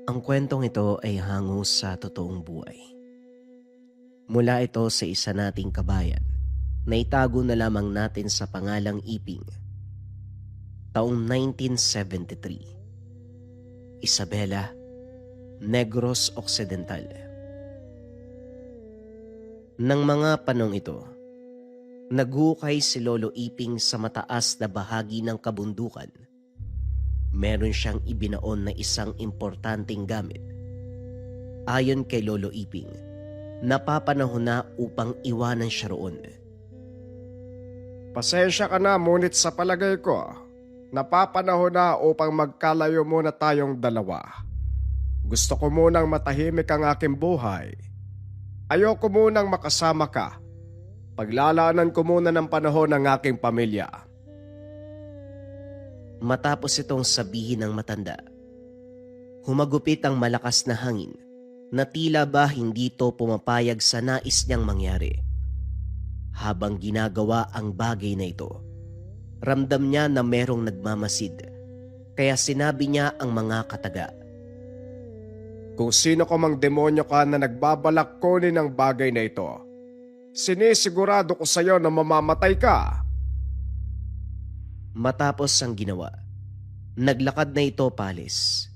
Ang kwentong ito ay hango sa totoong buhay. Mula ito sa isa nating kabayan na itago na lamang natin sa pangalang Iping. Taong 1973. Isabela, Negros Occidental. Nang mga panong ito, naghukay si Lolo Iping sa mataas na bahagi ng kabundukan. Meron siyang ibinaon na isang importanteng gamit. Ayon kay Lolo Iping, napapanahon na upang iwanan siya roon. Pasensya ka na, ngunit sa palagay ko, napapanahon na upang magkalayo muna tayong dalawa. Gusto ko munang matahimik ang aking buhay. Ayoko munang makasama ka. Paglalaanan ko muna ng panahon ng aking pamilya. Matapos itong sabihin ng matanda, humagupit ang malakas na hangin na tila ba hindi to pumapayag sa nais niyang mangyari. Habang ginagawa ang bagay na ito, ramdam niya na merong nagmamasid, kaya sinabi niya ang mga kataga. Kung sino ka mang demonyo ka na nagbabalak kunin ang bagay na ito, sinisigurado ko sa iyo na mamamatay ka. Matapos ang ginawa, naglakad na ito paalis.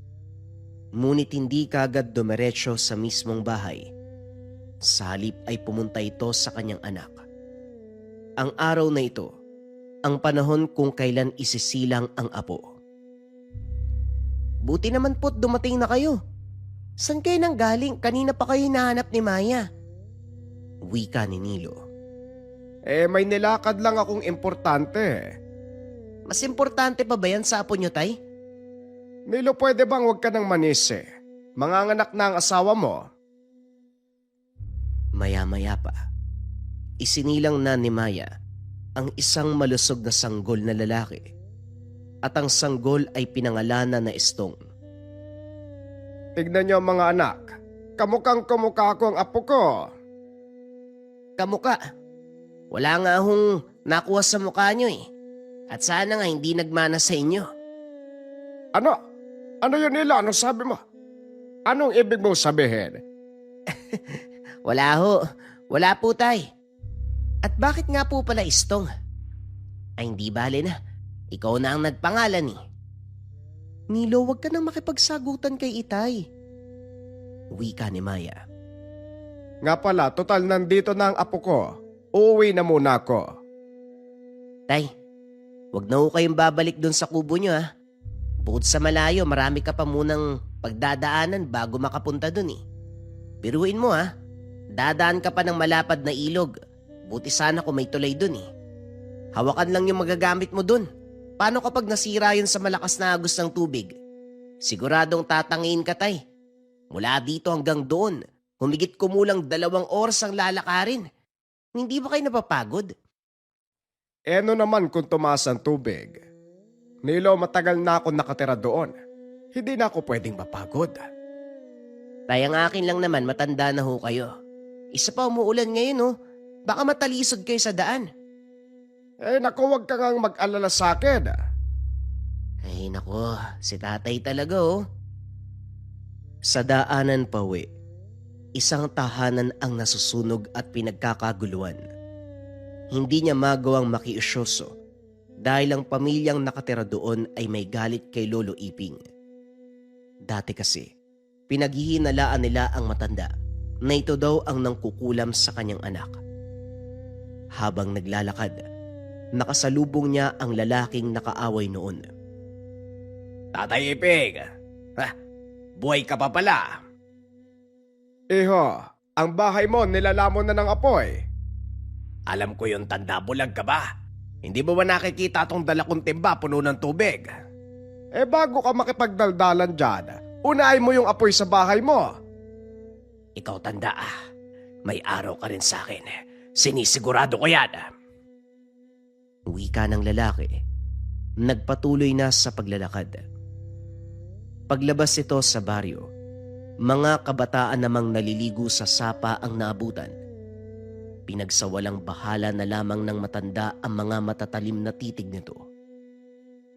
Ngunit hindi kaagad dumiretso sa mismong bahay. Sa halip ay pumunta ito sa kanyang anak. Ang araw na ito, ang panahon kung kailan isisilang ang apo. Buti naman po't dumating na kayo. San kayo nang galing? Kanina pa kayo hinahanap ni Maya. Wika ni Nilo. May nilakad lang akong importante. Mas importante pa ba yan sa apo nyo, tay? Nilo, pwede bang huwag ka nang manisi? Manganganak na ang asawa mo. Maya-maya pa, isinilang na ni Maya ang isang malusog na sanggol na lalaki at ang sanggol ay pinangalanan na Estong. Tignan niyo mga anak, kamukhang kumukha ko ang apo ko. Kamuka, wala nga hong nakuha sa mukha nyo eh. At sana nga hindi nagmana sa inyo. Ano? Ano yun nila? Ano sabi mo? Anong ibig mong sabihin? Wala ho. Wala po, tay. At bakit nga po pala Istong? Ay hindi bale na. Ikaw na ang nagpangalan eh. Nilo, wag ka nang makipagsagutan kay Itay. Wika ni Maya. Nga pala, total nandito na ang apo ko. Uuwi na muna ako. Tay, wag na ho kayong babalik dun sa kubo nyo ha. Bukod sa malayo, marami ka pa munang pagdadaanan bago makapunta dun eh. Biruin mo ha, dadaan ka pa ng malapad na ilog. Buti sana kung may tulay dun eh. Hawakan lang yung magagamit mo dun. Paano kapag nasira yun sa malakas na agos ng tubig? Siguradong tatangin ka, tay. Mula dito hanggang doon, humigit kumulang 2 oras ang lalakarin. Hindi ba kayo napapagod? Ano naman kung tumaas ang tubig? Nilo, matagal na ako nakatira doon. Hindi na ako pwedeng mapagod. Tay, ang akin lang naman, matanda na ho kayo. Isa pa umuulan ngayon oh. Baka matalisod kayo sa daan. Naku, huwag ka ngang mag-alala sa akin. Ay nako, si tatay talaga oh. Sa daanan pauwi, isang tahanan ang nasusunog at pinagkakaguluhan. Hindi niya magawang makiusyoso dahil ang pamilyang nakatira doon ay may galit kay Lolo Iping. Dati kasi, pinaghihinalaan nila ang matanda na ito daw ang nangkukulam sa kanyang anak. Habang naglalakad, nakasalubong niya ang lalaking nakaaway noon. Tatay Iping, buhay ka pa pala. Iho, ang bahay mo nilalamon na ng apoy. Alam ko yung tanda, bulag ka ba? Hindi mo ba nakikita tong dala kong timba puno ng tubig? Bago ka makipagdaldalan dyan, unahin mo yung apoy sa bahay mo. Ikaw tanda may araw ka rin sa akin. Sinisigurado ko yan. Wika ng lalaki, nagpatuloy na sa paglalakad. Paglabas ito sa baryo, mga kabataan namang naliligo sa sapa ang naabutan. Pinagsawalang bahala na lamang ng matanda ang mga matatalim na titig nito.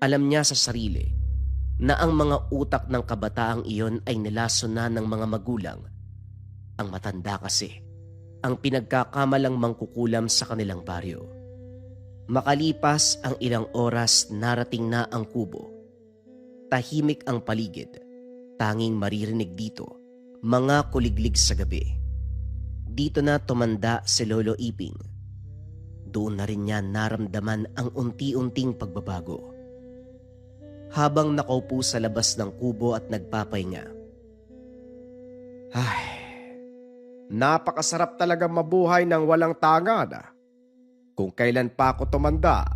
Alam niya sa sarili na ang mga utak ng kabataang iyon ay nilaso na ng mga magulang. Ang matanda kasi ang pinagkakamalang mangkukulam sa kanilang baryo. Makalipas ang ilang oras, narating na ang kubo. Tahimik ang paligid. Tanging maririnig dito mga kuliglig sa gabi. Dito na tumanda si Lolo Iping. Doon na rin niya naramdaman ang unti-unting pagbabago. Habang nakaupo sa labas ng kubo at nagpapahinga. Ay, napakasarap talaga mabuhay ng walang tangad. Kung kailan pa ako tumanda,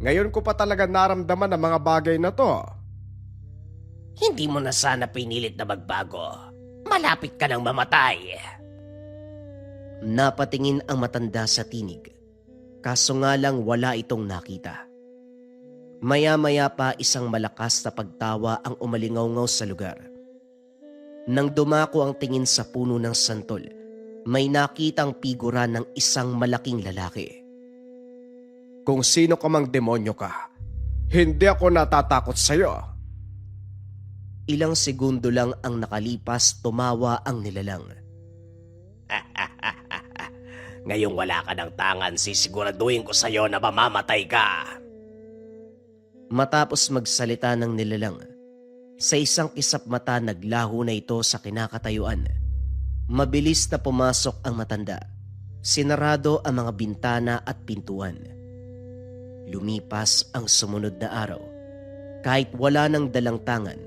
ngayon ko pa talaga naramdaman ang mga bagay na to. Hindi mo na sana pinilit na magbago. Malapit ka nang mamatay. Napatingin ang matanda sa tinig. Kaso nga lang wala itong nakita. Maya-maya pa isang malakas na pagtawa ang umalingaw-ngaw sa lugar. Nang dumako ang tingin sa puno ng santol, may nakitang figura ng isang malaking lalaki. Kung sino ka mang demonyo ka, hindi ako natatakot sa'yo. Ilang segundo lang ang nakalipas, tumawa ang nilalang. Ngayong wala ka ng tangan, sisiguraduhin ko sa'yo na mamamatay ka. Matapos magsalita ng nilalang, sa isang kisap mata naglaho na ito sa kinakatayuan. Mabilis na pumasok ang matanda. Sinarado ang mga bintana at pintuan. Lumipas ang sumunod na araw. Kahit wala ng dalang tangan,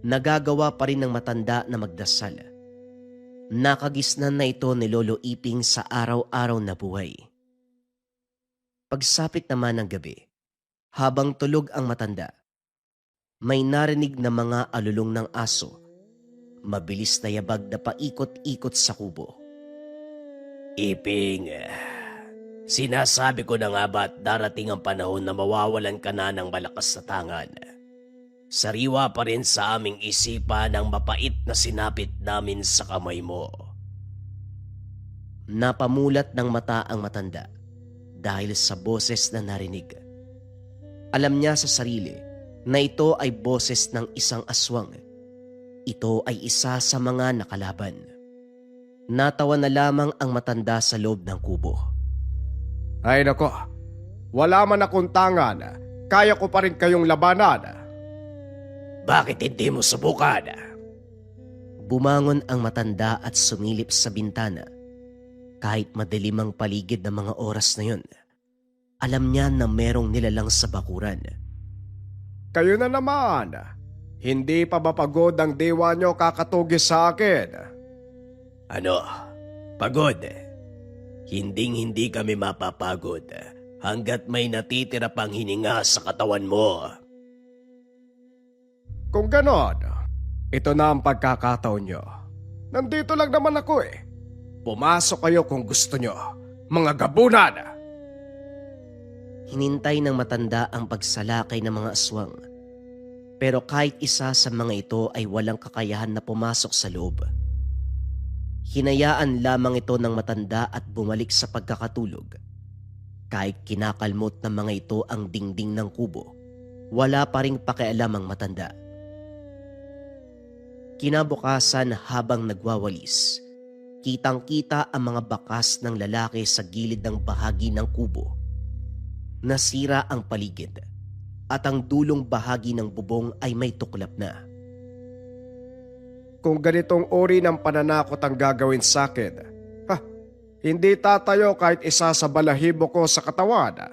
nagagawa pa rin ng matanda na magdasal. Nakagisnan na ito ni Lolo Iping sa araw-araw na buhay. Pagsapit naman ng gabi, habang tulog ang matanda, may narinig na mga alulong ng aso. Mabilis na yabag na paikot-ikot sa kubo. Iping, sinasabi ko na nga ba't darating ang panahon na mawawalan ka na ng malakas na tangan? Sariwa pa rin sa aming isipan ang mapait na sinapit namin sa kamay mo. Napamulat ng mata ang matanda dahil sa boses na narinig. Alam niya sa sarili na ito ay boses ng isang aswang. Ito ay isa sa mga nakalaban. Natawa na lamang ang matanda sa loob ng kubo. Ay nako, wala man akong tangan, kaya ko pa rin kayong labanan. Bakit hindi mo subukan? Bumangon ang matanda at sumilip sa bintana. Kahit madilim ang paligid ng mga oras na yun, alam niya na merong nilalang sa bakuran. Kayo na naman. Hindi pa ba pagod ang dewa nyo kakatugis sa akin? Ano? Pagod? Hinding-hindi kami mapapagod hanggat may natitira pang hininga sa katawan mo. Kung ganon, ito na ang pagkakataon nyo. Nandito lang naman ako eh. Pumasok kayo kung gusto nyo, mga gabunan! Hinintay ng matanda ang pagsalakay ng mga aswang. Pero kahit isa sa mga ito ay walang kakayahan na pumasok sa loob. Hinayaan lamang ito ng matanda at bumalik sa pagkakatulog. Kahit kinakalmot ng mga ito ang dingding ng kubo, wala pa ring pakialam ang matanda. Kinabukasan habang nagwawalis, kitang-kita ang mga bakas ng lalaki sa gilid ng bahagi ng kubo. Nasira ang paligid at ang dulong bahagi ng bubong ay may tuklap na. Kung ganitong uri ng pananakot ang gagawin sa akin, hindi tatayo kahit isa sa balahibo ko sa katawan.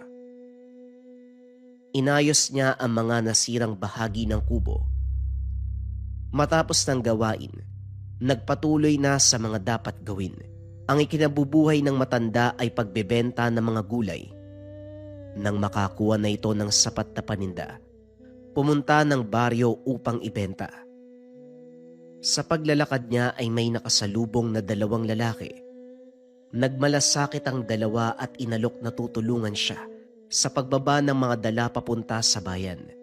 Inayos niya ang mga nasirang bahagi ng kubo. Matapos ng gawain, nagpatuloy na sa mga dapat gawin. Ang ikinabubuhay ng matanda ay pagbebenta ng mga gulay. Nang makakuha na ito ng sapat na paninda, pumunta ng baryo upang ibenta. Sa paglalakad niya ay may nakasalubong na dalawang lalaki. Nagmalasakit ang dalawa at inalok na tutulungan siya sa pagbaba ng mga dala papunta sa bayan.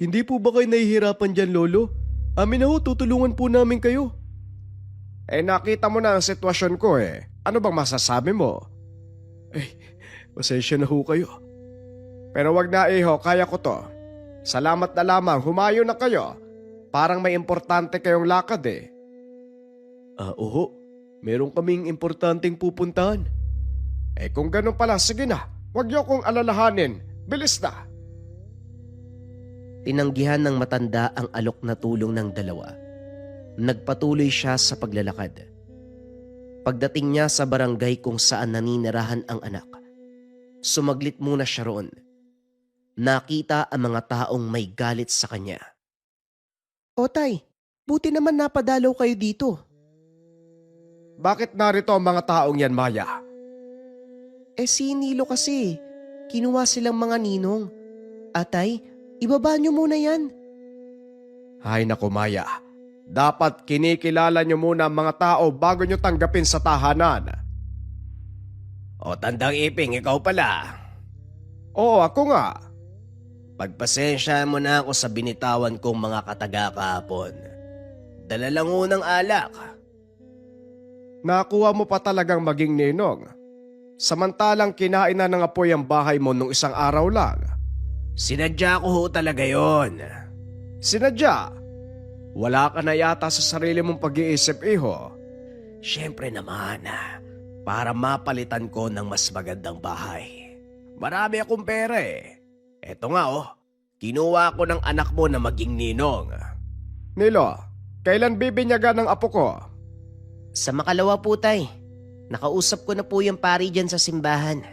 Hindi po ba kayo nahihirapan dyan, Lolo? Amin na ho, tutulungan po namin kayo. Nakita mo na ang sitwasyon ko eh. Ano bang masasabi mo? Pasensya na ho kayo. Pero wag na kaya ko to. Salamat na lamang, humayo na kayo. Parang may importante kayong lakad eh. Oo, meron kaming importanteng pupuntahan. Kung ganun pala, sige na. Huwag niyo kong alalahanin. Bilis na. Tinanggihan ng matanda ang alok na tulong ng dalawa. Nagpatuloy siya sa paglalakad. Pagdating niya sa barangay kung saan naninirahan ang anak, sumaglit muna siya roon. Nakita ang mga taong may galit sa kanya. O tay, buti naman napadalaw kayo dito. Bakit narito ang mga taong yan, Maya? Si Nilo kasi, kinuha silang mga ninong. Atay, ibaba niyo muna yan. Ay naku, Maya. Dapat kinikilala niyo muna ang mga tao bago niyo tanggapin sa tahanan. O Tandang Iping, ikaw pala. Oo, ako nga. Pagpasensya mo na ako sa binitawan kong mga kataga kahapon. Dala lang unang alak. Nakuha mo pa talagang maging ninong. Samantalang kinain na ng apoy ang bahay mo nung isang araw lang. Sinadya ko ho talaga yon. Sinadya? Wala ka na yata sa sarili mong pag-iisip, iho. Siyempre naman, para mapalitan ko ng mas magandang bahay. Marami akong pera eh. Eto nga kinuha ko ng anak mo na maging ninong. Nilo, kailan bibinyagan ng apo ko? Sa makalawa po tay. Nakausap ko na po yung pari dyan sa simbahan.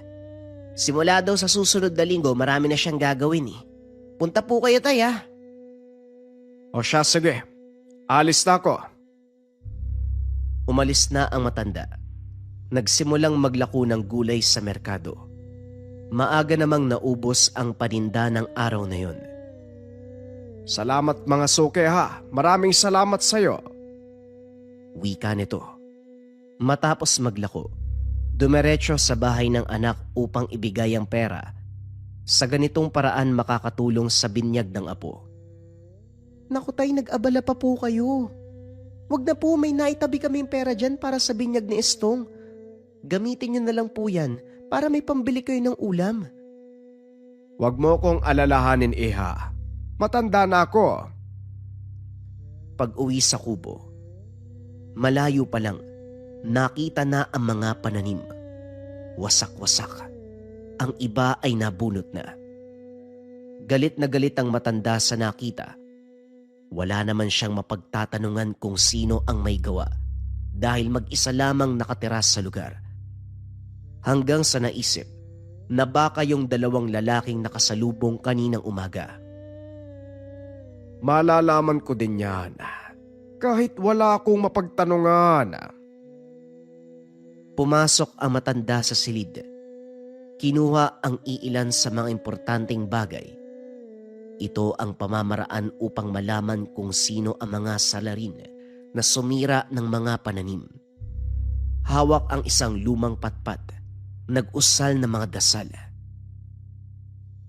Simula daw sa susunod na linggo marami na siyang gagawin eh. Punta po kayo tay ha. O siya, sige. Alis na ako. Umalis na ang matanda. Nagsimulang maglako ng gulay sa merkado. Maaga namang naubos ang paninda ng araw na yon. Salamat mga suke ha. Maraming salamat sa'yo. Wika nito. Matapos maglako, dumiretso sa bahay ng anak upang ibigay ang pera. Sa ganitong paraan makakatulong sa binyag ng apo. Naku tay, nag-abala pa po kayo. Wag na po, may naitabi kaming pera dyan para sa binyag ni Estong. Gamitin niyo na lang po yan para may pambili kayo ng ulam. Wag mo kong alalahanin, iha. Matanda na ako. Pag-uwi sa kubo, malayo pa lang, nakita na ang mga pananim. Wasak-wasak. Ang iba ay nabunot na. Galit na galit ang matanda sa nakita. Wala naman siyang mapagtatanungan kung sino ang may gawa dahil mag-isa lamang nakatira sa lugar. Hanggang sa naisip na baka yung dalawang lalaking nakasalubong kaninang umaga. Malalaman ko din yan. Kahit wala akong mapagtanungan. Pumasok ang matanda sa silid. Kinuha ang iilan sa mga importanteng bagay. Ito ang pamamaraan upang malaman kung sino ang mga salarin na sumira ng mga pananim. Hawak ang isang lumang patpat, nag-usal ng mga dasal.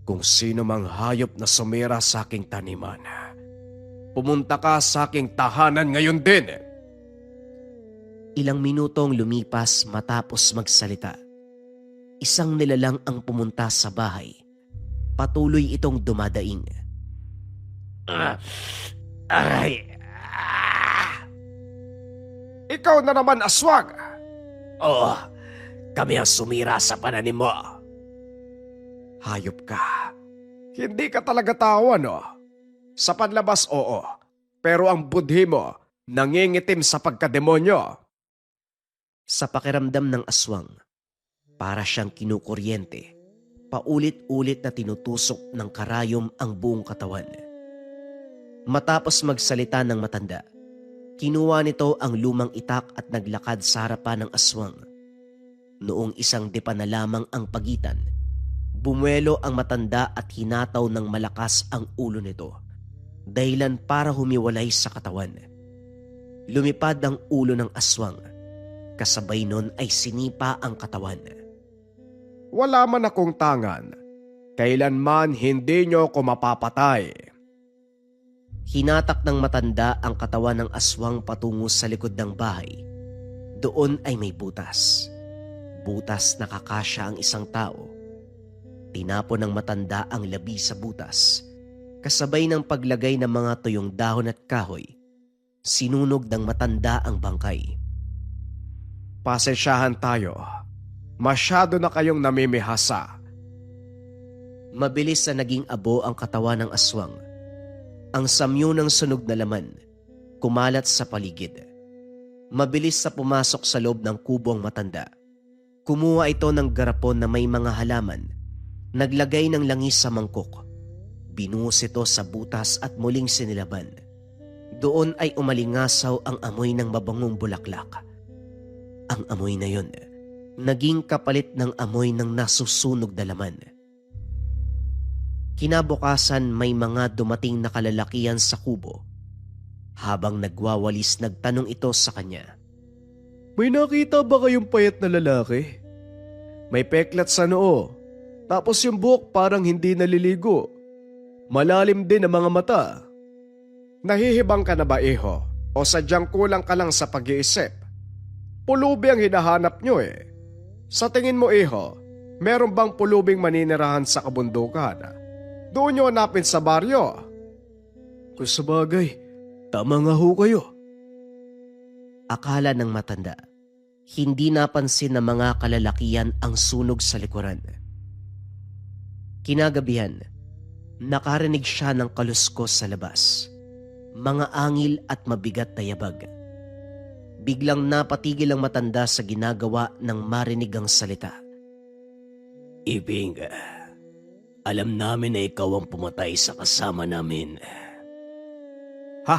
Kung sino mang hayop na sumira sa aking taniman, pumunta ka sa aking tahanan ngayon din. Ilang minutong lumipas matapos magsalita. Isang nilalang ang pumunta sa bahay. Patuloy itong dumadaing. Aray! Ikaw na naman, aswang! Kami ang sumira sa pananim mo. Hayop ka. Hindi ka talaga tao, no? Sa panlabas, oo. Pero ang budhi mo, nangingitim sa pagkademonyo. Sa pakiramdam ng aswang, para siyang kinukuryente. Paulit-ulit na tinutusok ng karayom ang buong katawan. Matapos magsalita ng matanda, kinuha nito ang lumang itak at naglakad sa harapan ng aswang. Noong isang dipa na lamang ang pagitan, bumuelo ang matanda at hinataw ng malakas ang ulo nito, dahilan para humiwalay sa katawan. Lumipad ang ulo ng aswang, kasabay nun ay sinipa ang katawan. Wala man akong tangan, kailanman hindi niyo ko mapapatay. Hinatak ng matanda ang katawan ng aswang patungo sa likod ng bahay. Doon ay may butas. Butas na kakasya ang isang tao. Tinapon ng matanda ang labi sa butas. Kasabay ng paglagay ng mga tuyong dahon at kahoy, sinunog ng matanda ang bangkay. Pasensyahan tayo. Masyado na kayong namimihasa. Mabilis na naging abo ang katawan ng aswang. Ang samyo ng sunog na laman, kumalat sa paligid. Mabilis na pumasok sa loob ng kubo ang matanda. Kumuha ito ng garapon na may mga halaman, naglagay ng langis sa mangkok. Binuhos ito sa butas at muling sinilaban. Doon ay umalingasaw ang amoy ng mabangong bulaklak. Ang amoy na yon, naging kapalit ng amoy ng nasusunog na laman. Kinabukasan may mga dumating na kalalakihan sa kubo. Habang nagwawalis, nagtanong ito sa kanya. May nakita ba kayong payat na lalaki? May peklat sa noo, tapos yung buhok parang hindi naliligo. Malalim din ang mga mata. Nahihibang ka na ba, iho? O sadyang kulang ka lang sa pag-iisip? Pulubi ang hinahanap nyo eh. Sa tingin mo, iho, meron bang pulubing maninirahan sa kabundukan? Doon nyo hanapin sa baryo. Kung sabagay, tama nga ho kayo. Akala ng matanda, hindi napansin ng mga kalalakihan ang sunog sa likuran. Kinagabihan, nakarinig siya ng kaluskos sa labas, mga angil at mabigat na yabag. Biglang napatigil ang matanda sa ginagawa ng marinig ang salita. Iping, alam namin na ikaw ang pumatay sa kasama namin. Ha?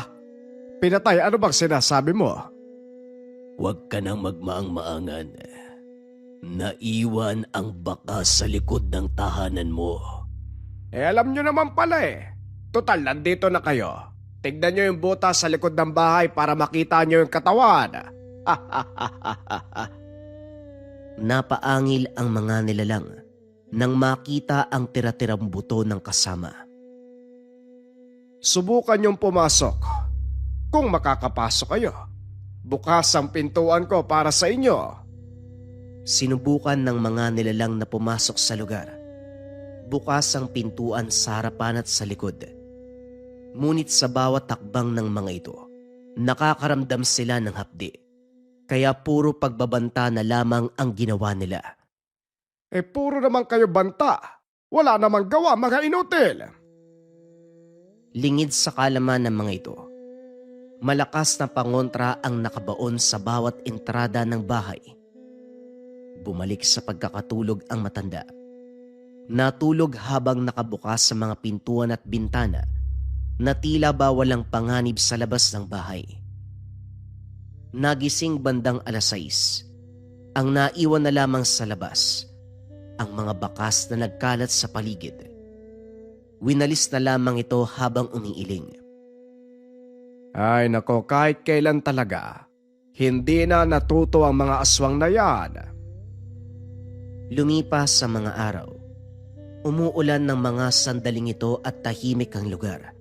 Pinatay, ano bang sinasabi mo? Huwag ka nang magmaang-maangan. Naiwan ang bakas sa likod ng tahanan mo. Alam nyo naman pala eh. Total, nandito na kayo. Tignan nyo yung butas sa likod ng bahay para makita nyo yung katawan. Napaangil ang mga nilalang nang makita ang tira-tirang buto ng kasama. Subukan yung pumasok. Kung makakapasok kayo, bukas ang pintuan ko para sa inyo. Sinubukan ng mga nilalang na pumasok sa lugar. Bukas ang pintuan sa harapan at sa likod. Ngunit sa bawat takbang ng mga ito, nakakaramdam sila ng hapdi. Kaya puro pagbabanta na lamang ang ginawa nila. Puro naman kayo banta. Wala namang gawa, mga inutil. Lingid sa kalaman ng mga ito, malakas na pangontra ang nakabaon sa bawat entrada ng bahay. Bumalik sa pagkakatulog ang matanda. Natulog habang nakabukas sa mga pintuan at bintana na tila ba walang panganib sa labas ng bahay. Nagising bandang 6:00. Ang naiwan na lamang sa labas, ang mga bakas na nagkalat sa paligid. Winalis na lamang ito habang umiiling. Ay nako, kahit kailan talaga, hindi na natuto ang mga aswang na yan. Lumipas sa mga araw. Umuulan ng mga sandaling ito at tahimik ang lugar.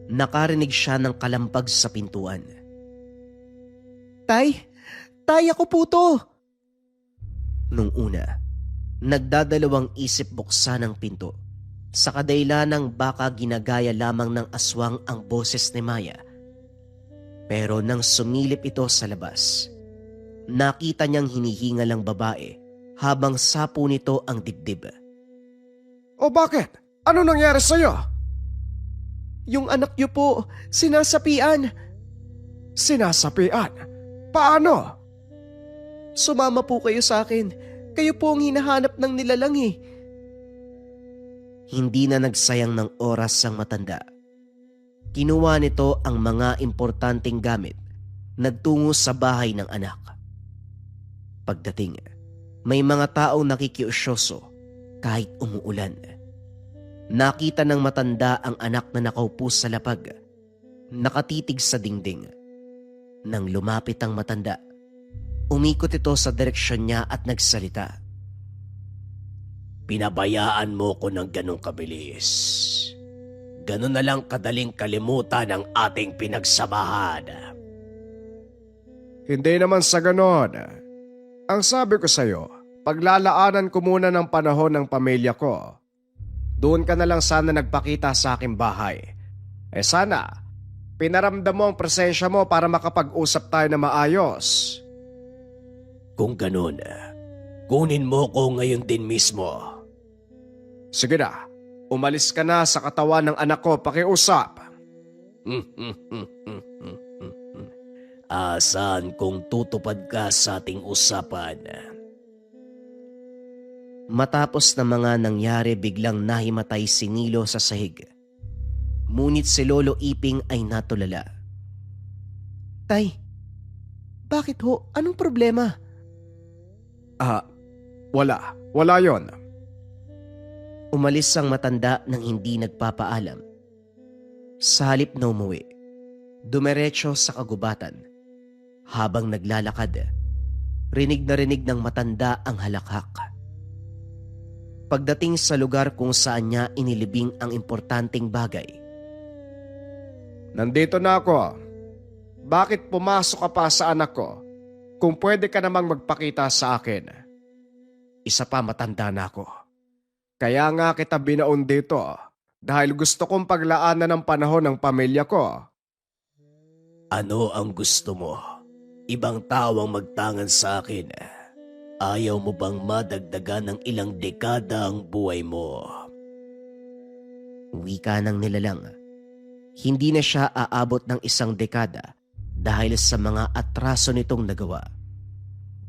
Nakarinig siya ng kalampag sa pintuan. Tay! Tay, ako po to! Nung una, nagdadalawang isip buksan ang pinto. Sa kadailanang baka ginagaya lamang ng aswang ang boses ni Maya. Pero nang sumilip ito sa labas, nakita niyang hinihingal ang babae habang sapo nito ang dibdib. O bakit? Ano nangyari sa'yo? Yung anak niyo po, sinasapian. Sinasapian? Paano? Sumama po kayo sa akin. Kayo po ang hinahanap ng nilalang eh. Hindi na nagsayang ng oras ang matanda. Kinuha nito ang mga importanteng gamit, nagtungo sa bahay ng anak. Pagdating, may mga taong nakikiusyoso kahit umuulan. Nakita ng matanda ang anak na nakaupo sa lapag, nakatitig sa dingding. Nang lumapit ang matanda, umikot ito sa direksyon niya at nagsalita. Pinabayaan mo ko ng ganong kabilis. Ganon na lang kadaling kalimutan ang ating pinagsamahan. Hindi naman sa ganon. Ang sabi ko sa'yo, paglalaanan ko muna ng panahon ng pamilya ko. Doon ka na lang sana nagpakita sa aking bahay. Sana, pinaramdam mo ang presensya mo para makapag-usap tayo na maayos. Kung ganun, kunin mo ko ngayon din mismo. Sige na, umalis ka na sa katawan ng anak ko, pakiusap. Asan kung tutupad ka sa ating usapan? Matapos na mga nangyari, biglang nahimatay si Nilo sa sahig. Ngunit si Lolo Iping ay natulala. Tay, bakit ho? Anong problema? Wala yon. Umalis ang matanda nang hindi nagpapaalam. Sa halip na umuwi, dumiretso sa kagubatan. Habang naglalakad, rinig na rinig ng matanda ang halakhak. Pagdating sa lugar kung saan niya inilibing ang importanteng bagay, Nandito na ako. Bakit pumasok ka pa sa anak ko? Kung pwede ka namang magpakita sa akin. Isa pa, matanda na ako. Kaya nga kita binaon dito dahil gusto kong paglaanan ng panahon ng pamilya ko. Ano ang gusto mo? Ibang tao ang magtangan sa akin. Ayaw mo bang madagdagan ng ilang dekada ang buhay mo? wika ng nilalang. Hindi na siya aabot ng 1 dekada dahil sa mga atraso nitong nagawa.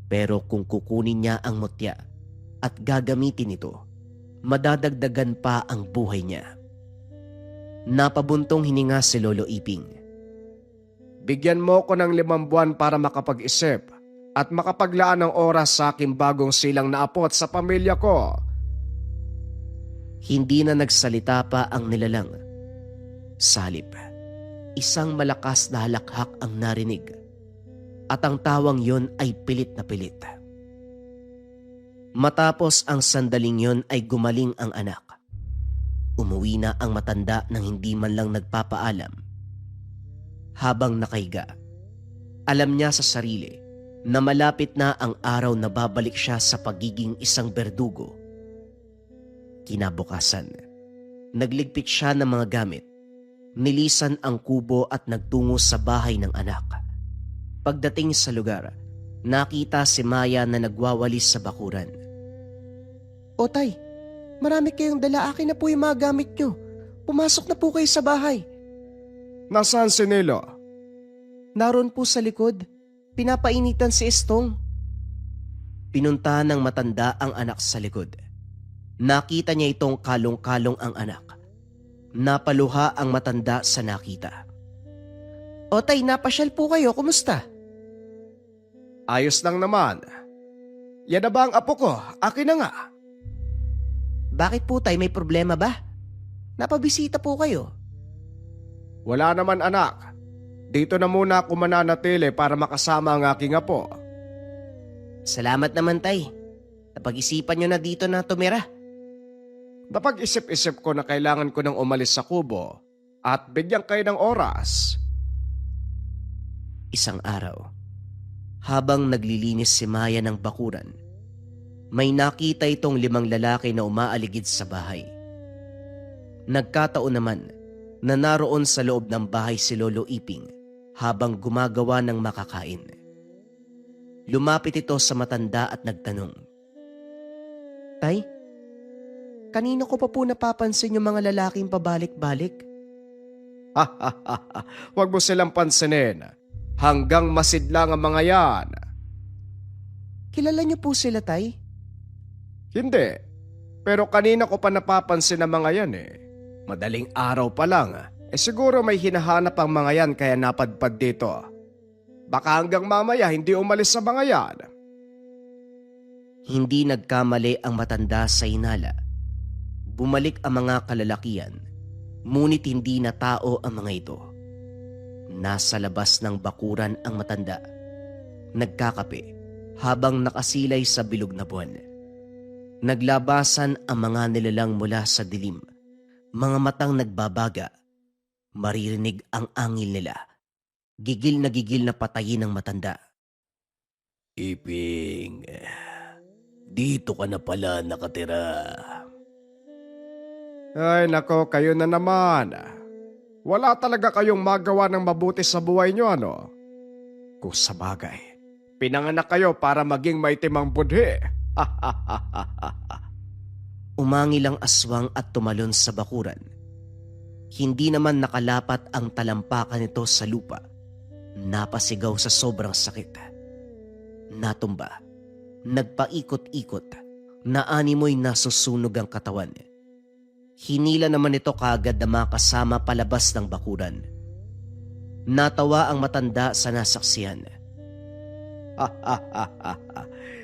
Pero kung kukunin niya ang mutya at gagamitin ito, madadagdagan pa ang buhay niya. Napabuntong hininga si Lolo Iping. Bigyan mo ko ng 5 buwan para makapag-isip at makapaglaan ng oras sa aking bagong silang na apo at sa pamilya ko. Hindi na nagsalita pa ang nilalang. Sa halip, isang malakas na halakhak ang narinig at ang tawang yon ay pilit na pilit. Matapos ang sandaling yon ay gumaling ang anak. Umuwi na ang matanda nang hindi man lang nagpapaalam. Habang nakahiga, alam niya sa sarili na malapit na ang araw na babalik siya sa pagiging isang berdugo. Kinabukasan, nagligpit siya ng mga gamit, nilisan ang kubo at nagtungo sa bahay ng anak. Pagdating sa lugar, nakita si Maya na nagwawalis sa bakuran. O tay, marami kayong dala, akin na po yung mga gamit nyo. Pumasok na po kayo sa bahay. Nasaan si Nilo? Naroon po sa likod. Pinapainitan si Estong. Pinunta ng matanda ang anak sa likod. Nakita niya itong kalong-kalong ang anak. Napaluha ang matanda sa nakita. O tay, napasyal po kayo. Kumusta? Ayos lang naman. Yan na ba ang apo ko? Akin na nga. Bakit po tay, may problema ba? Napabisita po kayo. Wala naman anak. Dito na muna ako mananatili para makasama ang aking apo. Salamat naman tay. Napag-isipan nyo na dito na tumira. Napag-isip-isip ko na kailangan ko nang umalis sa kubo at bigyan kayo ng oras. Isang araw, habang naglilinis si Maya ng bakuran, may nakita itong 5 lalaki na umaaligid sa bahay. Nagkataon naman na naroon sa loob ng bahay si Lolo Iping habang gumagawa ng makakain. Lumapit ito sa matanda at nagtanong, Tay, kanino ko pa po napapansin yung mga lalaking pabalik-balik? Huwag mo silang pansinin. Hanggang masidlang ang mga yan. Kilala niyo po sila, Tay? Hindi. Pero kanina ko pa napapansin ang mga yan eh. Madaling araw pa lang. Siguro may hinahanap ang mga yan kaya napadpad dito. Baka hanggang mamaya hindi umalis sa mga yan. Hindi nagkamali ang matanda sa hinala. Bumalik ang mga kalalakian, ngunit hindi na tao ang mga ito. Nasa labas ng bakuran ang matanda. Nagkakape habang nakasilay sa bilog na buwan. Naglabasan ang mga nilalang mula sa dilim. Mga matang nagbabaga. Maririnig ang angil nila. Gigil na patayin ng matanda. Iping, dito ka na pala nakatira. Ay nako, kayo na naman. Wala talaga kayong magawa ng mabuti sa buhay nyo, ano? Kung sa bagay, pinanganak kayo para maging may timang budhi. Umangil ang aswang at tumalon sa bakuran. Hindi naman nakalapat ang talampakan nito sa lupa. Napasigaw sa sobrang sakit. Natumba. Nagpaikot-ikot. Naanimoy nasusunog ang katawan. Hinila naman ito kaagad na makasama palabas ng bakuran. Natawa ang matanda sa nasaksihan.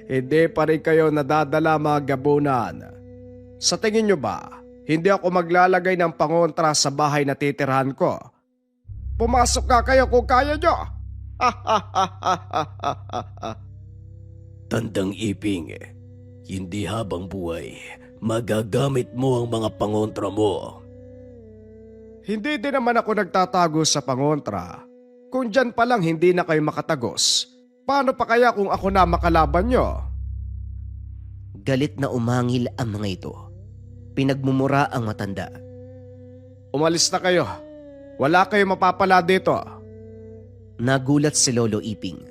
Hindi pa rin kayo nadadala mga gabunan. Sa tingin nyo ba, hindi ako maglalagay ng pangontra sa bahay na titirhan ko? Pumasok ka kayo kung kaya nyo! Tandang Iping, hindi habang buhay, magagamit mo ang mga pangontra mo. Hindi din naman ako nagtatago sa pangontra. Kung dyan pa lang hindi na kayo makatagos, paano pa kaya kung ako na makalaban nyo? Galit na umangil ang mga ito. Pinagmumura ang matanda. Umalis na kayo. Wala kayo mapapala dito. Nagulat si Lolo Iping.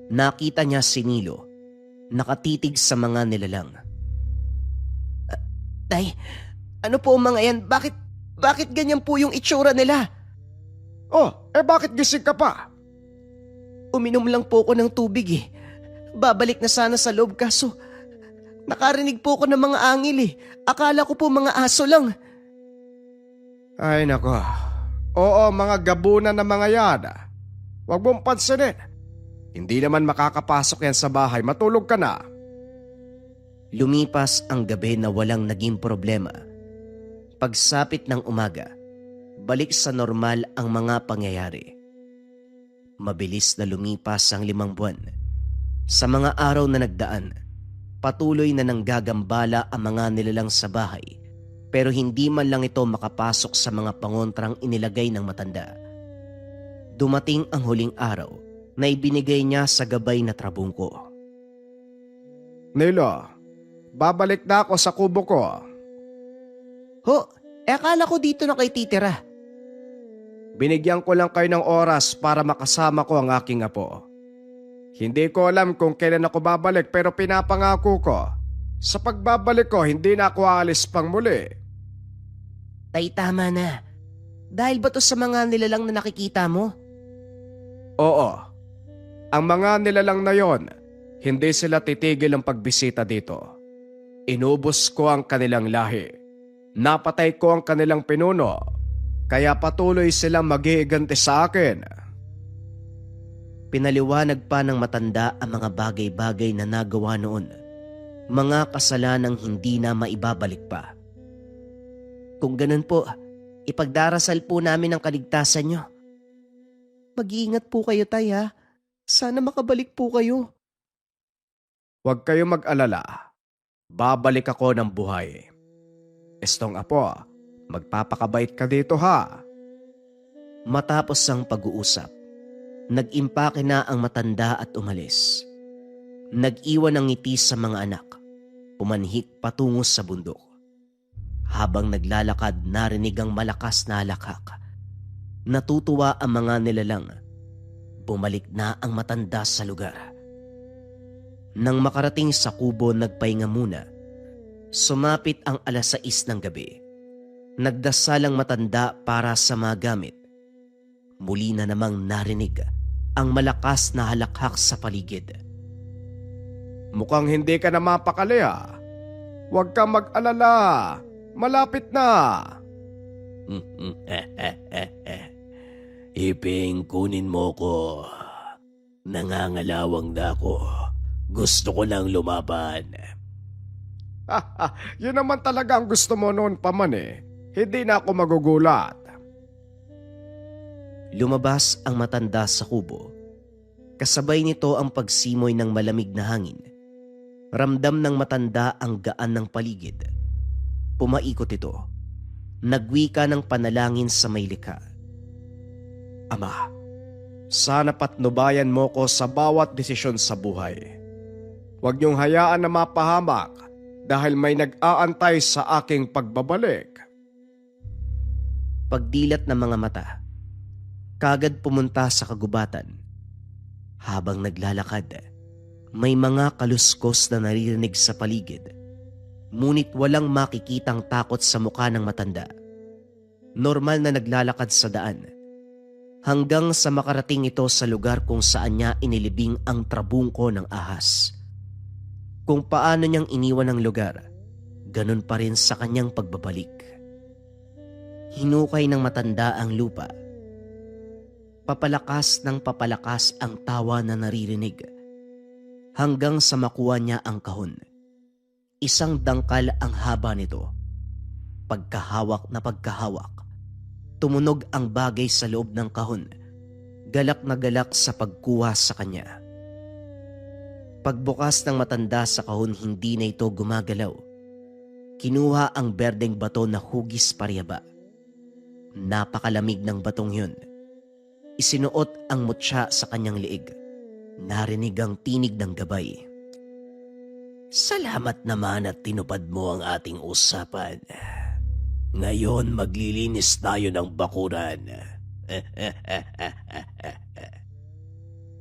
Nakita niya si Nilo. Nakatitig sa mga nilalang. Tay, ano po ang mga yan? Bakit ganyan po yung itsura nila? Oh, bakit gising ka pa? Uminom lang po ako ng tubig eh. Babalik na sana sa loob kaso nakarinig po ako ng mga angil eh. Akala ko po mga aso lang. Ay nako. Oo, mga gabunan na mga yan. Huwag mong pansinin. Hindi naman makakapasok yan sa bahay. Matulog ka na. Lumipas ang gabi na walang naging problema. Pagsapit ng umaga, balik sa normal ang mga pangyayari. Mabilis na lumipas ang 5 buwan. Sa mga araw na nagdaan, patuloy na nanggagambala ang mga nilalang sa bahay pero hindi man lang ito makapasok sa mga pangontrang inilagay ng matanda. Dumating ang huling araw na ibinigay niya sa gabay na trabungko. Nilo, babalik na ako sa kubo ko. Ho, akala ko dito na kayo titira. Binigyan ko lang kayo ng oras para makasama ko ang aking apo. Hindi ko alam kung kailan ako babalik pero pinapangako ko. Sa pagbabalik ko, hindi na ako aalis pang muli. Tay, tama na. Dahil ba to sa mga nilalang na nakikita mo? Oo. Ang mga nilalang na yon, hindi sila titigil ang pagbisita dito. Inubos ko ang kanilang lahi. Napatay ko ang kanilang pinuno. Kaya patuloy silang mag-iiganti sa akin. Pinaliwanag pa ng matanda ang mga bagay-bagay na nagawa noon. Mga kasalanang hindi na maibabalik pa. Kung ganun po, ipagdarasal po namin ang kaligtasan nyo. Mag-iingat po kayo, tay, ha? Sana makabalik po kayo. Huwag kayo mag-alala. Babalik ako ng buhay. Estong apo, magpapakabait ka dito ha. Matapos ang pag-uusap, nag-impake na ang matanda at umalis. Nag-iwan ng ngiti sa mga anak. Pumanhik patungo sa bundok. Habang naglalakad, narinig ang malakas na halakhak. Natutuwa ang mga nilalang. Bumalik na ang matanda sa lugar. Nang makarating sa kubo, nagpahinga muna. Sumapit ang 6:00 ng gabi. Nagdasal ang matanda para sa mga gamit. Muli na namang narinig ang malakas na halakhak sa paligid. Mukhang hindi ka na mapakali ha. Huwag kang mag-alala. Malapit na. Iping, kunin mo ko. Nangangalawang na ako. Gusto ko lang lumaban. Yun naman talaga ang gusto mo noon pa man eh. Hindi na ako magugulat. Lumabas ang matanda sa kubo. Kasabay nito ang pagsimoy ng malamig na hangin. Ramdam ng matanda ang gaan ng paligid. Pumaikot ito. Nagwika ng panalangin sa may likha. Ama, sana patnubayan mo ko sa bawat desisyon sa buhay. Huwag niyong hayaan na mapahamak dahil may nag-aantay sa aking pagbabalik. Pagdilat ng mga mata, kagad pumunta sa kagubatan. Habang naglalakad, may mga kaluskos na naririnig sa paligid. Ngunit walang makikitang takot sa mukha ng matanda. Normal na naglalakad sa daan. Hanggang sa makarating ito sa lugar kung saan niya inilibing ang trabungko ng ahas. Kung paano niyang iniwan ang lugar, ganun pa rin sa kanyang pagbabalik. Hinukay ng matanda ang lupa. Papalakas ng papalakas ang tawa na naririnig. Hanggang sa makuha niya ang kahon. Isang dangkal ang haba nito. Pagkahawak na pagkahawak, tumunog ang bagay sa loob ng kahon. Galak na galak sa pagkuha sa kanya. Pagbukas ng matanda sa kahon, hindi na ito gumagalaw. Kinuha ang berdeng bato na hugis paryaba. Napakalamig ng batong yun. Isinuot ang mutya sa kanyang liig. Narinig ang tinig ng gabay. Salamat naman at tinupad mo ang ating usapan. Ngayon maglilinis tayo ng bakuran.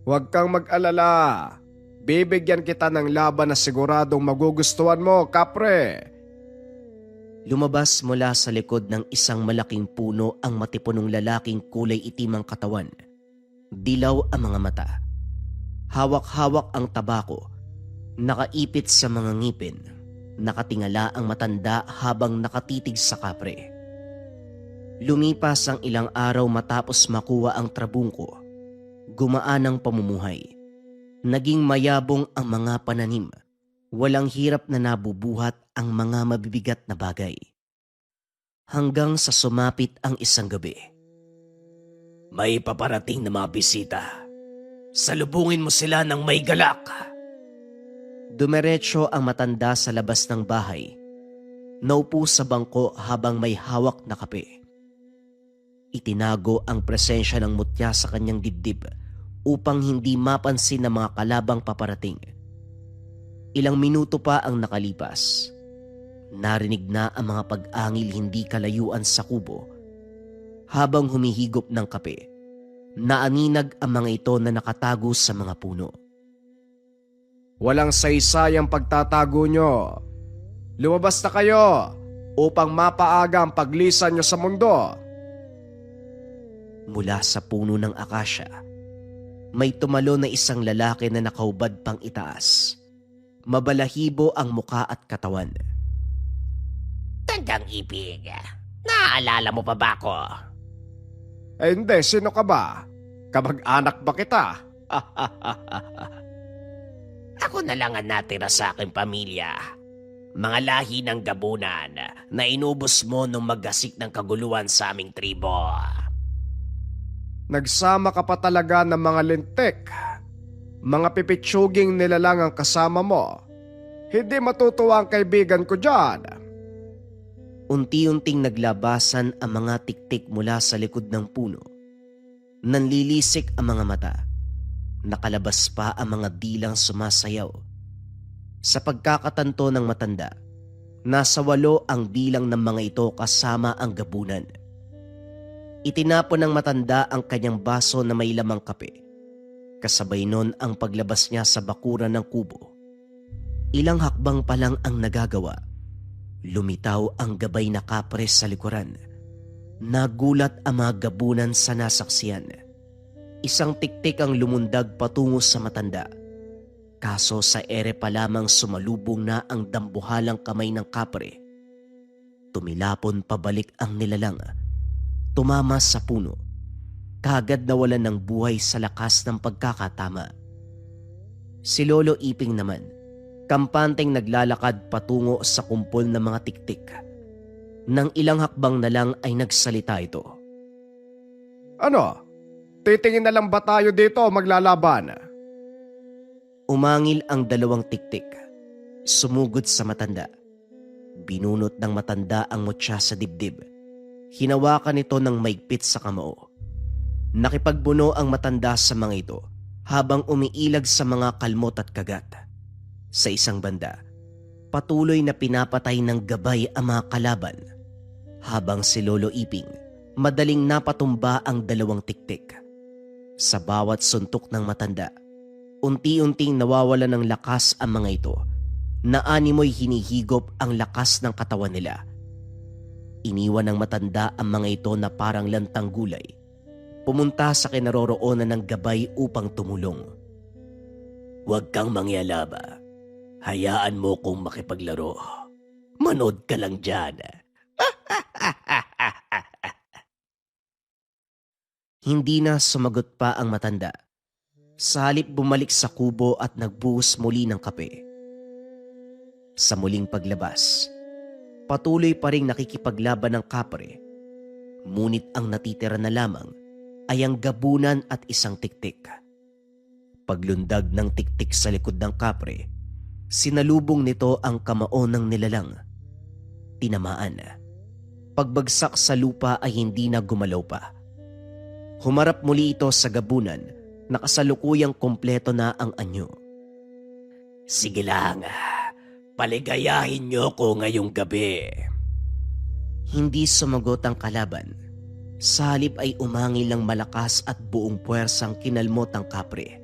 Huwag kang mag-alala. Bibigyan kita ng laban na siguradong magugustuhan mo, kapre. Lumabas mula sa likod ng isang malaking puno ang matipunong lalaking kulay itim ang katawan. Dilaw ang mga mata. Hawak-hawak ang tabako. Nakaipit sa mga ngipin. Nakatingala ang matanda habang nakatitig sa kapre. Lumipas ang ilang araw matapos makuha ang trabungko. Gumaan ang pamumuhay. Naging mayabong ang mga pananim. Walang hirap na nabubuhat ang mga mabibigat na bagay. Hanggang sa sumapit ang isang gabi. May paparating na mga bisita. Salubungin mo sila ng may galak. Dumiretso ang matanda sa labas ng bahay. Naupo sa bangko habang may hawak na kape. Itinago ang presensya ng mutya sa kanyang dibdib upang hindi mapansin ng mga kalabang paparating. Ilang minuto pa ang nakalipas. Narinig na ang mga pag-angil hindi kalayuan sa kubo. Habang humihigop ng kape, naaninag ang mga ito na nakatago sa mga puno. Walang saysayang pagtatago nyo. Lumabas na kayo upang mapaaga ang paglisan nyo sa mundo. Mula sa puno ng akasya, may tumalo na isang lalaki na nakahubad pang itaas. Mabalahibo ang muka at katawan. Tandang Ipig, naaalala mo pa ba ako? Eh hindi, sino ka ba? Kamag-anak ba kita? Ako na lang ang natira sa aking pamilya. Mga lahi ng gabunan na inubos mo nung maggasik ng kaguluhan sa aming tribo. Nagsama ka pa talaga ng mga lintik. Mga pipitsuging nilalang ang kasama mo. Hindi matutuwa ang kaibigan ko dyan. Unti-unting naglabasan ang mga tiktik mula sa likod ng puno. Nanlilisik ang mga mata. Nakalabas pa ang mga dilang sumasayaw. Sa pagkakatanto ng matanda, nasa 8 ang bilang ng mga ito kasama ang gabunan. Itinapon ng matanda ang kanyang baso na may lamang kape. Kasabay nun ang paglabas niya sa bakuran ng kubo. Ilang hakbang pa lang ang nagagawa. Lumitaw ang gabay na kapre sa likuran. Nagulat ang mga gabunan sa nasaksiyan. Isang tiktik ang lumundag patungo sa matanda. Kaso sa ere pa lamang sumalubong na ang dambuhalang kamay ng kapre. Tumilapon pabalik ang nilalang. Tumama sa puno. Kagad nawalan ng buhay sa lakas ng pagkakatama. Si Lolo Iping naman, kampanteng naglalakad patungo sa kumpol ng mga tiktik. Nang ilang hakbang na lang ay nagsalita ito. Ano? Titingin na lang ba tayo dito o maglalaban? Umangil ang 2 tiktik. Sumugod sa matanda. Binunot ng matanda ang mutya sa dibdib. Hinawakan ito ng maigpit sa kamao. Nakipagbuno ang matanda sa mga ito habang umiilag sa mga kalmot at kagat. Sa isang banda, patuloy na pinapatay ng gabay ang mga kalaban habang si Lolo Iping madaling napatumba ang dalawang tiktik. Sa bawat suntok ng matanda, unti-unting nawawala ng lakas ang mga ito na animoy hinihigop ang lakas ng katawan nila. Iniwan ng matanda ang mga ito na parang lantang gulay. Pumunta sa kinaroroonan ng gabay upang tumulong. Huwag kang mangyalaba. Hayaan mo kong makipaglaro. Manood ka lang dyan. Hindi na sumagot pa ang matanda. Sa halip bumalik sa kubo at nagbuhos muli ng kape. Sa muling paglabas, patuloy pa ring nakikipaglaban ng kapre. Ngunit ang natitira na lamang ay ang gabunan at isang tiktik. Paglundag ng tiktik sa likod ng kapre, sinalubong nito ang kamao ng nilalang. Tinamaan. Pagbagsak sa lupa ay hindi na gumalaw pa. Humarap muli ito sa gabunan na kasalukuyang kompleto na ang anyo. Sige lang. Paligayahin niyo ko ngayong gabi. Hindi sumagot ang kalaban. Sa halip ay umangil ng malakas at buong puwersang kinalmot ang kapre.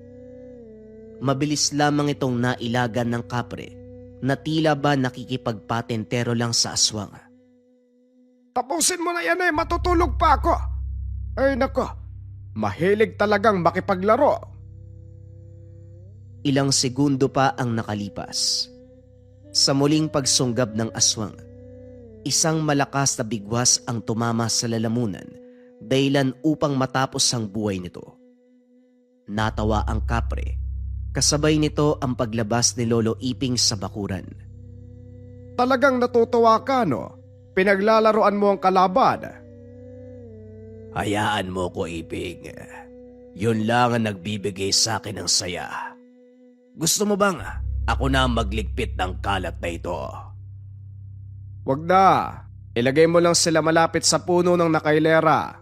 Mabilis lamang itong nailagan ng kapre na tila ba nakikipagpatentero lang sa aswang. Tapusin mo na yan matutulog pa ako. Ay nako, mahilig talagang makipaglaro. Ilang segundo pa ang nakalipas. Sa muling pagsunggab ng aswang, isang malakas na bigwas ang tumama sa lalamunan dahilan upang matapos ang buhay nito. Natawa ang kapre, kasabay nito ang paglabas ni Lolo Iping sa bakuran. Talagang natutuwa ka no? Pinaglalaroan mo ang kalaban. Hayaan mo ko, Iping. Yun lang ang nagbibigay sa akin ng saya. Gusto mo bang ako na magligpit ng kalat na ito? Wag na. Ilagay mo lang sila malapit sa puno ng nakailera.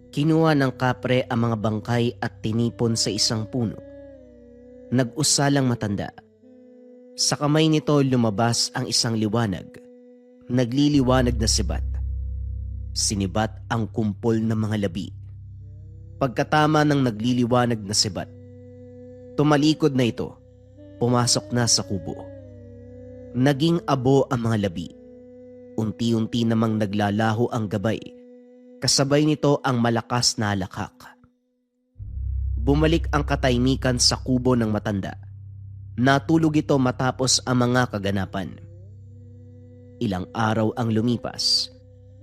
Kinuha ng kapre ang mga bangkay at tinipon sa isang puno. Nag-usalang matanda. Sa kamay nito lumabas ang isang liwanag. Nagliliwanag na sibat. Sinibat ang kumpol ng mga labi. Pagkatama ng nagliliwanag na sibat, tumalikod na ito. Pumasok na sa kubo. Naging abo ang mga labi. Unti-unti namang naglalaho ang gabay. Kasabay nito ang malakas na alakhak. Bumalik ang katahimikan sa kubo ng matanda. Natulog ito matapos ang mga kaganapan. Ilang araw ang lumipas.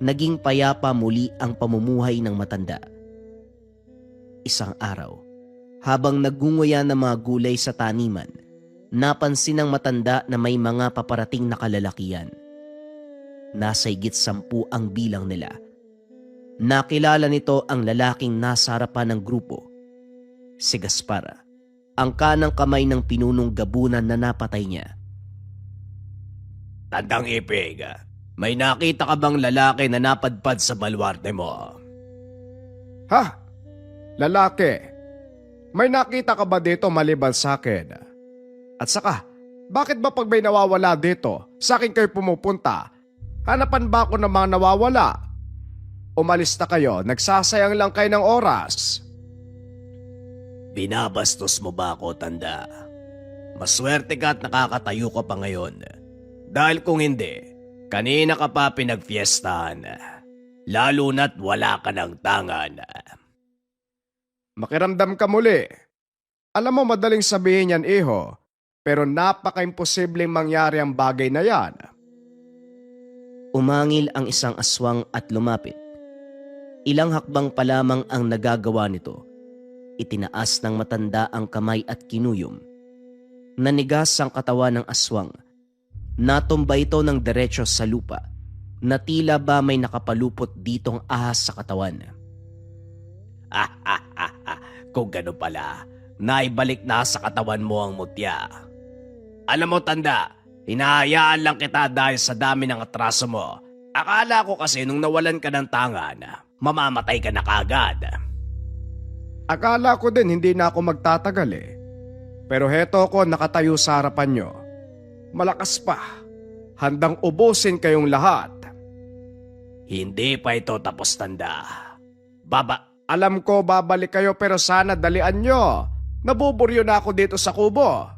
Naging payapa muli ang pamumuhay ng matanda. Isang araw, habang nagunguya ng mga gulay sa taniman, napansin ng matanda na may mga paparating na kalalakihan. Nasa higit 10 ang bilang nila. Nakilala nito ang lalaking nasa harapan ng grupo. Si Gaspar, ang kanang kamay ng pinunong gabunan na napatay niya. Tandang Iping, may nakita ka bang lalaki na napadpad sa baluarte mo? Ha? Lalaki? May nakita ka ba dito maliban sa akin? At saka, bakit ba pag may nawawala dito, sa akin kayo pumupunta? Hanapan ba ako ng mga nawawala? Umalis na kayo, nagsasayang lang kayo ng oras. Binabastos mo ba ako, tanda? Maswerte ka at nakakatayo ka pa ngayon. Dahil kung hindi, kanina ka pa pinagfiestahan. Lalo na't wala ka ng tangan. Makiramdam ka muli. Alam mo madaling sabihin yan, iho, pero napaka-imposibleng mangyari ang bagay na yan. Umangil ang isang aswang at lumapit. Ilang hakbang pa lamang ang nagagawa nito. Itinaas ng matanda ang kamay at kinuyom. Nanigas ang katawan ng aswang. Natumba ito ng diretso sa lupa na tila ba may nakapalupot ditong ahas sa katawan. Kung gano'n pala, naibalik na sa katawan mo ang mutya. Alam mo, tanda, hinahayaan lang kita dahil sa dami ng atraso mo. Akala ko kasi nung nawalan ka ng tangan, mamamatay ka na kagad. Akala ko din hindi na ako magtatagal Pero heto ko nakatayo sa harapan nyo. Malakas pa. Handang ubusin kayong lahat. Hindi pa ito tapos, tanda. Alam ko babalik kayo pero sana dalian nyo. Nabuburyo na ako dito sa kubo.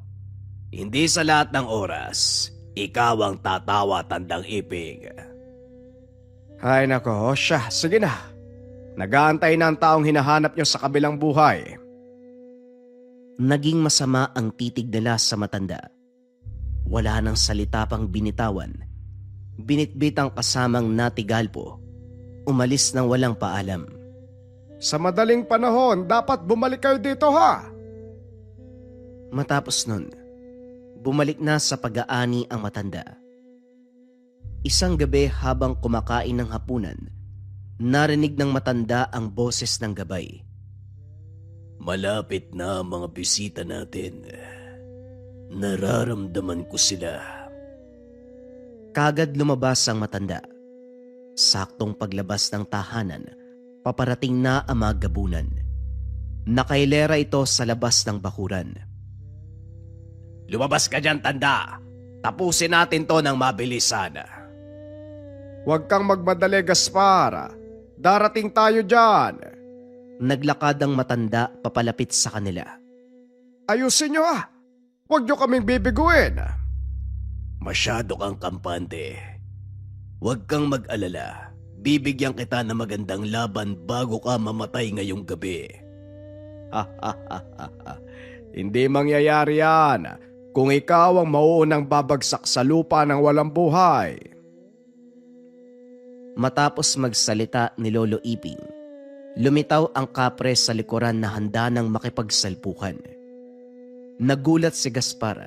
Hindi sa lahat ng oras, ikaw ang tatawa, Tandang Iping. Ay nako, siya, sige na. Nag-aantay na ang taong hinahanap nyo sa kabilang buhay. Naging masama ang titig nila sa matanda. Wala nang salita pang binitawan. Binitbit ang kasamang natigalpo. Umalis nang walang paalam. Sa madaling panahon, dapat bumalik kayo dito ha. Matapos nun, bumalik na sa pag-aani ang matanda. Isang gabi habang kumakain ng hapunan, narinig ng matanda ang boses ng gabay. Malapit na ang mga bisita natin. Nararamdaman ko sila. Kagad lumabas ang matanda. Saktong paglabas ng tahanan, paparating na ang mga gabunan. Nakailera ito sa labas ng bakuran. Lumabas ka dyan, tanda. Tapusin natin to ng mabilisan. Huwag kang magmadali, Gaspar. Darating tayo dyan. Naglakad ang matanda papalapit sa kanila. Ayusin nyo ah. Huwag nyo kaming bibiguin. Masyado kang kampante. Huwag kang mag-alala. Bibigyan kita ng magandang laban bago ka mamatay ngayong gabi. Hindi mangyayari yan kung ikaw ang mauunang babagsak sa lupa ng walang buhay. Matapos magsalita ni Lolo Iping, lumitaw ang kapre sa likuran na handa ng makipagsalpukan. Nagulat si Gaspar,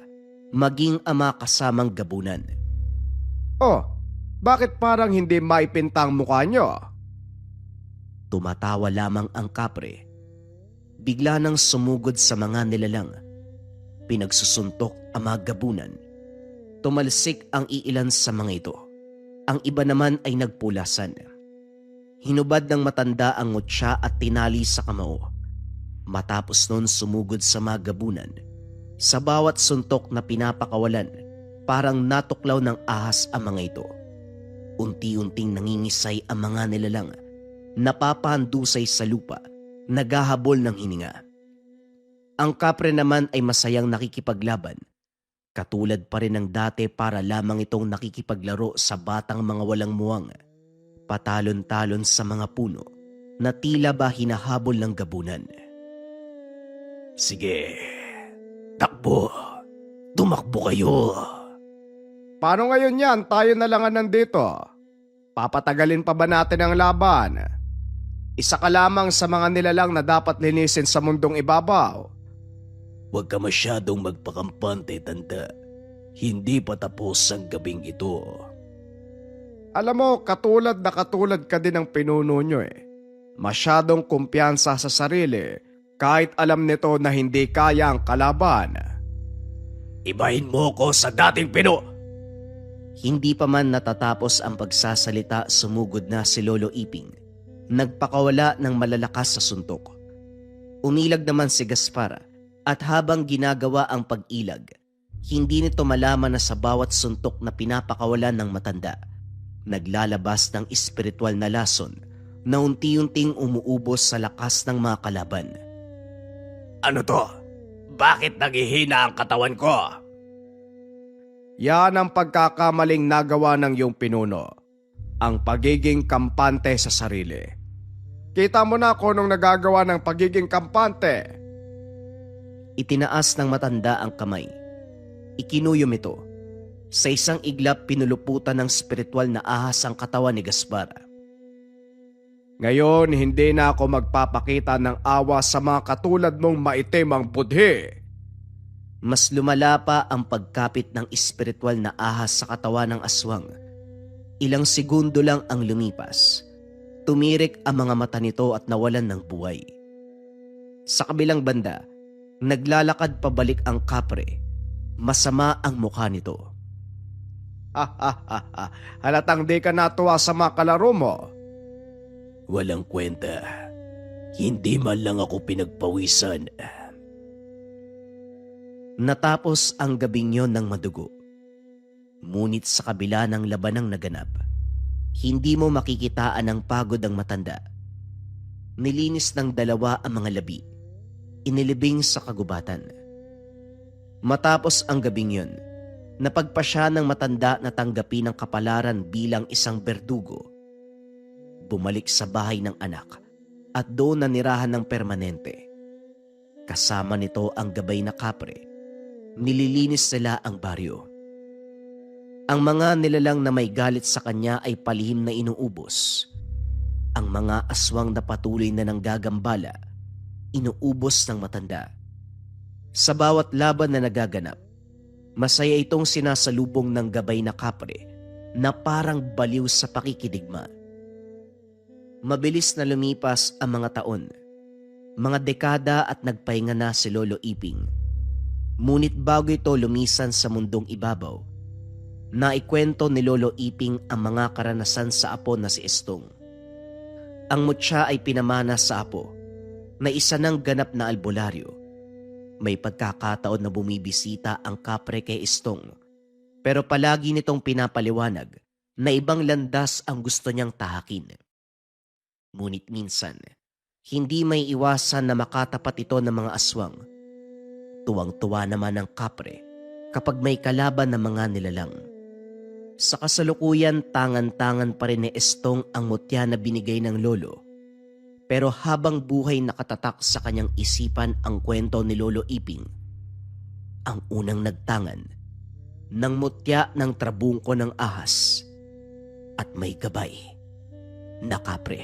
maging ama kasamang gabunan. Oh, bakit parang hindi maipintang mukha nyo? Tumatawa lamang ang kapre. Bigla nang sumugod sa mga nilalang. Pinagsusuntok ang mga gabunan. Tumalsik ang iilan sa mga ito. Ang iba naman ay nagpulasan. Hinubad ng matanda ang ngotsa at tinali sa kamao. Matapos noon sumugod sa mga gabunan. Sa bawat suntok na pinapakawalan, parang natuklaw ng ahas ang mga ito. Unti-unting nangingisay ang mga nilalang. Napapahandusay sa lupa, naghahabol ng hininga. Ang kapre naman ay masayang nakikipaglaban. Katulad pa rin ng dati para lamang itong nakikipaglaro sa batang mga walang muwang. Patalon-talon sa mga puno na tila ba hinahabol ng gabunan. Sige, takbo. Tumakbo kayo. Paano ngayon yan? Tayo na lang ang nandito. Papatagalin pa ba natin ang laban? Isa ka lamang sa mga nilalang na dapat linisin sa mundong ibabaw. Huwag ka masyadong magpakampante, tanda. Hindi pa tapos ang gabing ito. Alam mo, katulad ka din ng pinuno nyo eh. Masyadong kumpiyansa sa sarili kahit alam nito na hindi kaya ang kalaban. Ibahin mo ko sa dating Hindi pa man natatapos ang pagsasalita, sumugod na si Lolo Iping. Nagpakawala ng malalakas sa suntok. Umilag naman si Gaspar at habang ginagawa ang pag-ilag, hindi nito malaman na sa bawat suntok na pinapakawalan ng matanda, naglalabas ng espiritual na lason na unti-unting umuubos sa lakas ng mga kalaban. Ano to? Bakit naghihina ang katawan ko? Yan ang pagkakamaling nagawa ng iyong pinuno. Ang pagiging kampante sa sarili. Kita mo na kung anong nagagawa ng pagiging kampante. Itinaas ng matanda ang kamay. Ikinuyom ito. Sa isang iglap pinuluputan ng spiritual na ahas ang katawan ni Gaspar. Ngayon, hindi na ako magpapakita ng awa sa mga katulad mong maitim ang budhi. Mas lumala pa ang pagkapit ng espiritual na ahas sa katawan ng aswang. Ilang segundo lang ang lumipas. Tumirik ang mga mata nito at nawalan ng buhay. Sa kabilang banda, naglalakad pabalik ang kapre. Masama ang mukha nito. Halatang di ka natuwa sa mga kalaro mo. Walang kwenta. Hindi man lang ako pinagpawisan. Natapos ang gabing yon ng madugo. Ngunit sa kabila ng labanang naganap, Hindi mo makikitaan ng pagod ang matanda. Nilinis ng dalawa ang mga labi. Inilibing sa kagubatan. Matapos ang gabing yun, napagpasya ng matanda na tanggapin ang kapalaran bilang isang berdugo. Bumalik sa bahay ng anak at doon nanirahan ng permanente. Kasama nito ang gabay na kapre. Nililinis nila ang baryo. Ang mga nilalang na may galit sa kanya ay palihim na inuubos. Ang mga aswang na patuloy na nanggagambala, inuubos ng matanda. Sa bawat laban na nagaganap, masaya itong sinasalubong ng gabay na kapre na parang baliw sa pakikidigma. Mabilis na lumipas ang mga taon, mga dekada at nagpahinga na si Lolo Iping. Ngunit bago ito lumisan sa mundong ibabaw, naikwento ni Lolo Iping ang mga karanasan sa apo na si Estong. Ang mutya ay pinamana sa apo na isa ng ganap na albularyo. May pagkakataon na bumibisita ang kapre kay Estong, pero palagi nitong pinapaliwanag na ibang landas ang gusto niyang tahakin. Ngunit minsan, hindi may iwasan na makatapat ito ng mga aswang. Tuwang-tuwa naman ang kapre kapag may kalaban na mga nilalang. Sa kasalukuyan, tangan-tangan pa rin ni Estong ang mutya na binigay ng lolo. Pero habang buhay nakatatak sa kanyang isipan ang kwento ni Lolo Iping, ang unang nagtangan ng mutya ng trabungko ng ahas at may gabay na kapre.